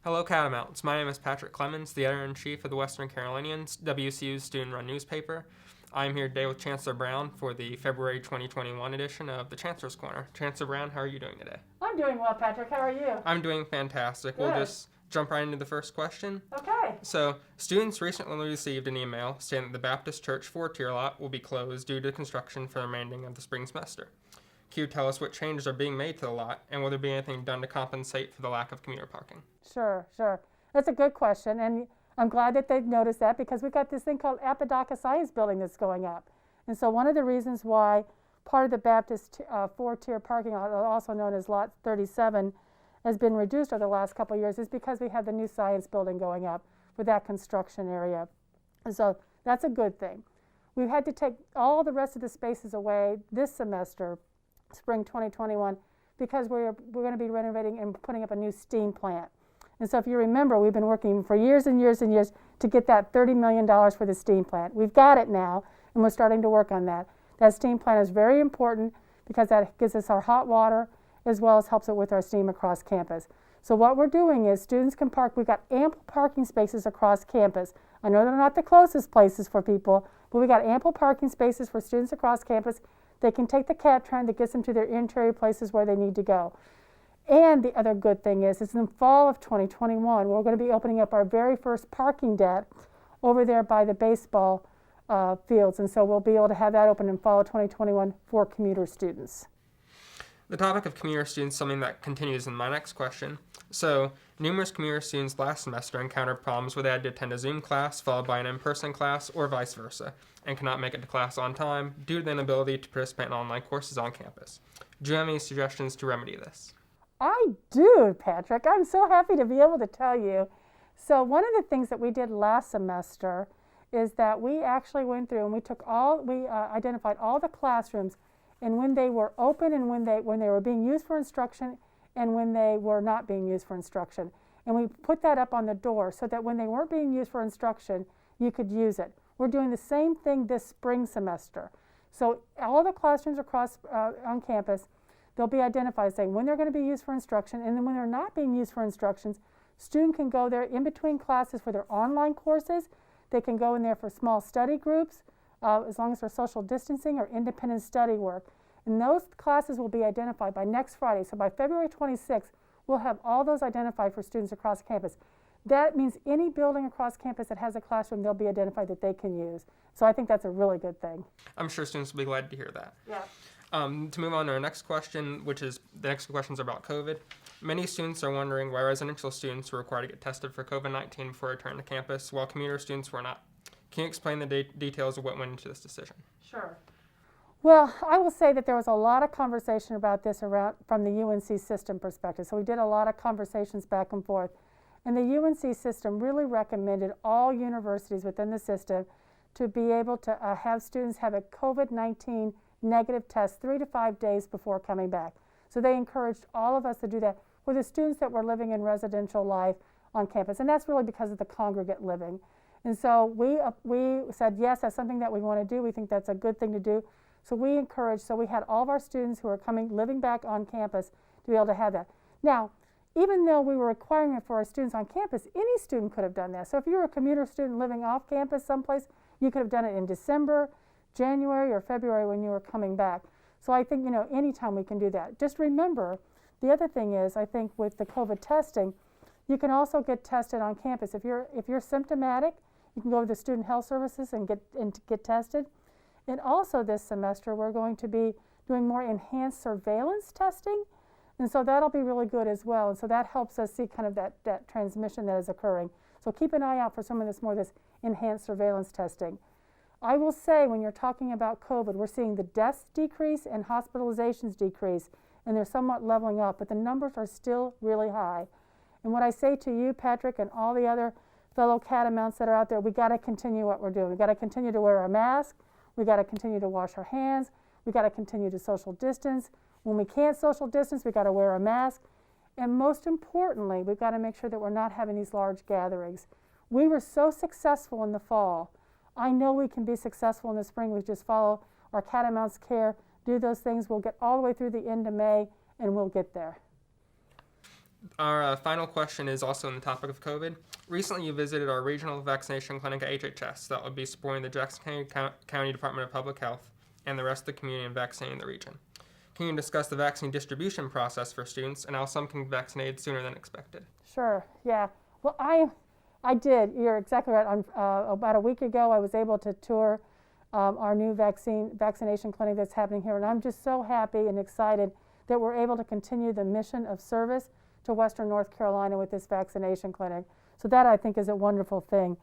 Hello, Catamounts. My name is Patrick Clemens, the editor-in-chief of the Western Carolinian, WCU's student-run newspaper. I'm here today with Chancellor Brown for the February 2021 edition of the Chancellor's Corner. Chancellor Brown, how are you doing today? I'm doing well, Patrick. How are you? I'm doing fantastic. Good. We'll just jump right into the first question. Okay. So, students recently received an email stating that the Baptist Church 4-tier lot will be closed due to construction for the remaining of the spring semester. Can you tell us what changes are being made to the lot, and will there be anything done to compensate for the lack of commuter parking? Sure. That's a good question, and I'm glad that they've noticed that because we've got this thing called Apodaca Science Building that's going up. And so one of the reasons why part of the Baptist 4-tier parking lot, also known as Lot 37, has been reduced over the last couple of years is because we have the new science building going up for that construction area. And so that's a good thing. We've had to take all the rest of the spaces away this semester, spring 2021, because we're going to be renovating and putting up a new steam plant. And so if you remember, we've been working for years and years and years to get that $30 million for the steam plant. We've got it now, and we're starting to work on that. That steam plant is very important because that gives us our hot water as well as helps it with our steam across campus. So what we're doing is students can park. We've got ample parking spaces across campus. I know they're not the closest places for people, but we've got ample parking spaces for students across campus. They can take the Catron that gets them to their interior places where they need to go. And the other good thing is in the fall of 2021, we're going to be opening up our very first parking deck over there by the baseball fields. And so we'll be able to have that open in fall of 2021 for commuter students. The topic of commuter students is something that continues in my next question. So, numerous commuter students last semester encountered problems where they had to attend a Zoom class followed by an in-person class or vice versa, and cannot make it to class on time due to the inability to participate in online courses on campus. Do you have any suggestions to remedy this? I do, Patrick. I'm so happy to be able to tell you. So one of the things that we did last semester is that we actually went through and we identified all the classrooms and when they were open and when they were being used for instruction and when they were not being used for instruction. And we put that up on the door so that when they weren't being used for instruction, you could use it. We're doing the same thing this spring semester. So all the classrooms across on campus, they'll be identified saying when they're going to be used for instruction, and then when they're not being used for instructions, student can go there in between classes for their online courses. They can go in there for small study groups, as long as they're social distancing or independent study work. And those classes will be identified by next Friday. So by February 26th, we'll have all those identified for students across campus. That means any building across campus that has a classroom, they'll be identified that they can use. So I think that's a really good thing. I'm sure students will be glad to hear that. Yeah. To move on to our next question, which is the next questions are about COVID. Many students are wondering why residential students were required to get tested for COVID-19 before returning to campus, while commuter students were not. Can you explain the details of what went into this decision? Sure. Well, I will say that there was a lot of conversation about this from the UNC system perspective. So we did a lot of conversations back and forth. And the UNC system really recommended all universities within the system to be able to have students have a COVID-19 negative test 3 to 5 days before coming back. So they encouraged all of us to do that for the students that were living in residential life on campus. And that's really because of the congregate living. And so we said, yes, that's something that we want to do. We think that's a good thing to do. So we had all of our students who are living back on campus to be able to have that. Now, even though we were requiring it for our students on campus, any student could have done that. So if you were a commuter student living off campus someplace, you could have done it in December, January, or February when you were coming back. So I think, anytime we can do that. Just remember, the other thing is, I think with the COVID testing, you can also get tested on campus. If you're symptomatic, you can go to the student health services and get tested. And also this semester, we're going to be doing more enhanced surveillance testing. And so that'll be really good as well. And so that helps us see kind of that transmission that is occurring. So keep an eye out for some of this enhanced surveillance testing. I will say when you're talking about COVID, we're seeing the deaths decrease and hospitalizations decrease, and they're somewhat leveling up, but the numbers are still really high. And what I say to you, Patrick, and all the other fellow catamounts that are out there, we got to continue what we're doing. We got to continue to wear our mask. We got to continue to wash our hands. We got to continue to social distance. When we can't social distance, we got to wear a mask. And most importantly, we've got to make sure that we're not having these large gatherings. We were so successful in the fall. I know we can be successful in the spring. We just follow our Catamounts Care, do those things. We'll get all the way through the end of May, and we'll get there. Our final question is also on the topic of COVID. Recently, you visited our regional vaccination clinic at HHS that will be supporting the Jackson County Department of Public Health and the rest of the community in vaccinating the region. Can you discuss the vaccine distribution process for students and how some can be vaccinated sooner than expected? Sure, yeah. Well, I did. You're exactly right. About a week ago, I was able to tour our new vaccination clinic that's happening here, and I'm just so happy and excited that we're able to continue the mission of service to Western North Carolina with this vaccination clinic. So that, I think, is a wonderful thing.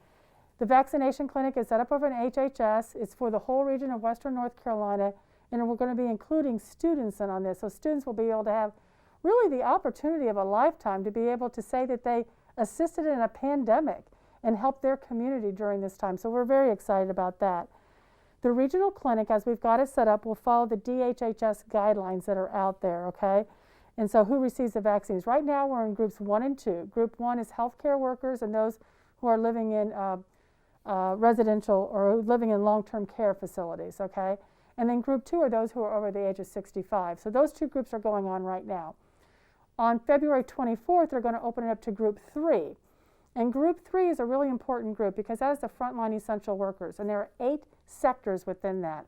The vaccination clinic is set up over in HHS. It's for the whole region of Western North Carolina, and we're going to be including students in on this. So students will be able to have really the opportunity of a lifetime to be able to say that they assisted in a pandemic and helped their community during this time. So we're very excited about that. The regional clinic, as we've got it set up, will follow the DHHS guidelines that are out there, okay? And so who receives the vaccines? Right now we're in groups 1 and 2. Group 1 is healthcare workers and those who are living in residential or living in long-term care facilities, okay? And then group 2 are those who are over the age of 65. So those two groups are going on right now. On February 24th, they're going to open it up to group 3. And group 3 is a really important group because that is the frontline essential workers, and there are 8 sectors within that.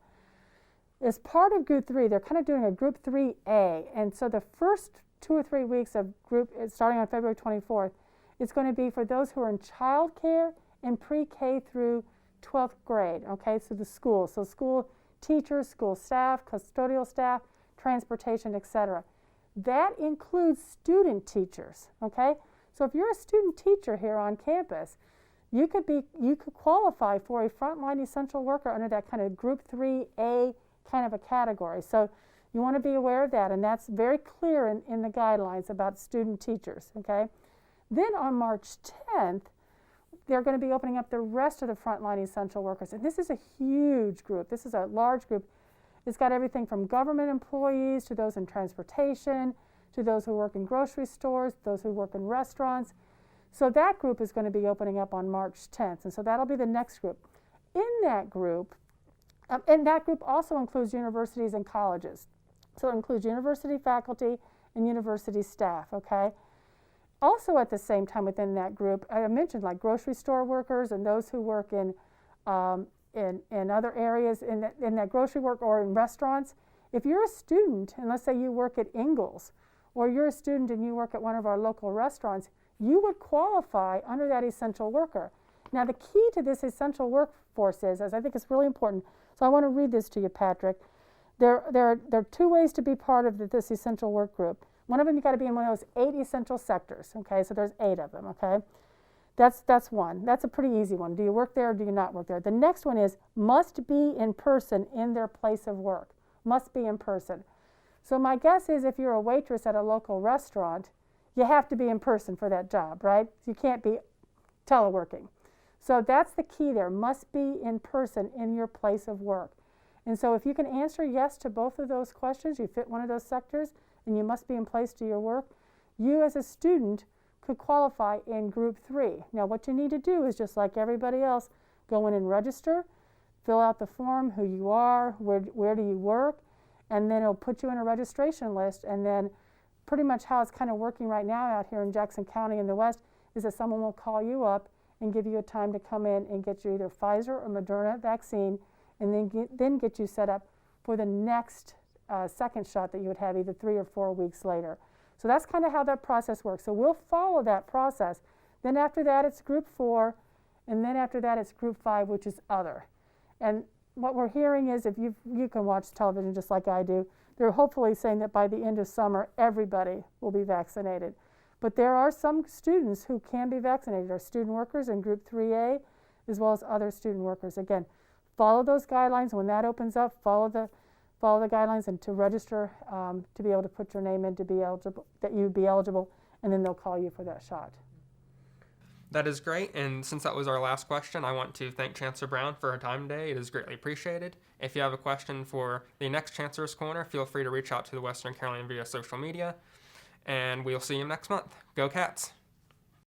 As part of group 3, they're kind of doing a group 3A, and so the first 2 or 3 weeks of group, starting on February 24th, it's going to be for those who are in child care and pre-K through 12th grade, okay, so the schools, so school teachers, school staff, custodial staff, transportation, etc. That includes student teachers, okay? So if you're a student teacher here on campus, you could qualify for a frontline essential worker under that kind of group 3A kind of a category. So you want to be aware of that, and that's very clear in the guidelines about student teachers, okay? Then on March 10th, they're going to be opening up the rest of the frontline essential workers, and this is a huge group. This is a large group. It's got everything from government employees to those in transportation, to those who work in grocery stores, those who work in restaurants. So that group is going to be opening up on March 10th, and so that'll be the next group. In that group, and that group also includes universities and colleges. So it includes university faculty and university staff, okay? Also at the same time within that group, I mentioned like grocery store workers and those who work in other areas in that grocery work or in restaurants. If you're a student, and let's say you work at Ingles, or you're a student and you work at one of our local restaurants, you would qualify under that essential worker. Now the key to this essential workforce is, as I think it's really important, so I want to read this to you, Patrick. There are 2 ways to be part of this essential work group. One of them, you got to be in one of those 8 essential sectors, okay? So there's 8 of them, okay? That's one. That's a pretty easy one. Do you work there or do you not work there? The next one is must be in person in their place of work. Must be in person. So my guess is if you're a waitress at a local restaurant, you have to be in person for that job, right? You can't be teleworking. So that's the key there. Must be in person in your place of work. And so if you can answer yes to both of those questions, you fit one of those sectors, and you must be in place to your work, you as a student could qualify in group 3. Now what you need to do is just like everybody else, go in and register, fill out the form, who you are, where do you work, and then it'll put you in a registration list. And then pretty much how it's kind of working right now out here in Jackson County in the West is that someone will call you up and give you a time to come in and get you either Pfizer or Moderna vaccine, and then get you set up for the next second shot that you would have either 3 or 4 weeks later. So that's kind of how that process works. So we'll follow that process. Then after that, it's group 4, and then after that, it's group 5, which is other. And what we're hearing is, if you can watch television just like I do, they're hopefully saying that by the end of summer, everybody will be vaccinated. But there are some students who can be vaccinated, our student workers in group 3A, as well as other student workers. Again, follow those guidelines. When that opens up, follow the guidelines, and to register to be able to put your name in to be eligible, that you'd be eligible, and then they'll call you for that shot. That is great, and since that was our last question, I want to thank Chancellor Brown for her time today. It is greatly appreciated. If you have a question for the next Chancellor's Corner, feel free to reach out to the Western Carolinian via social media, and we'll see you next month. Go Cats!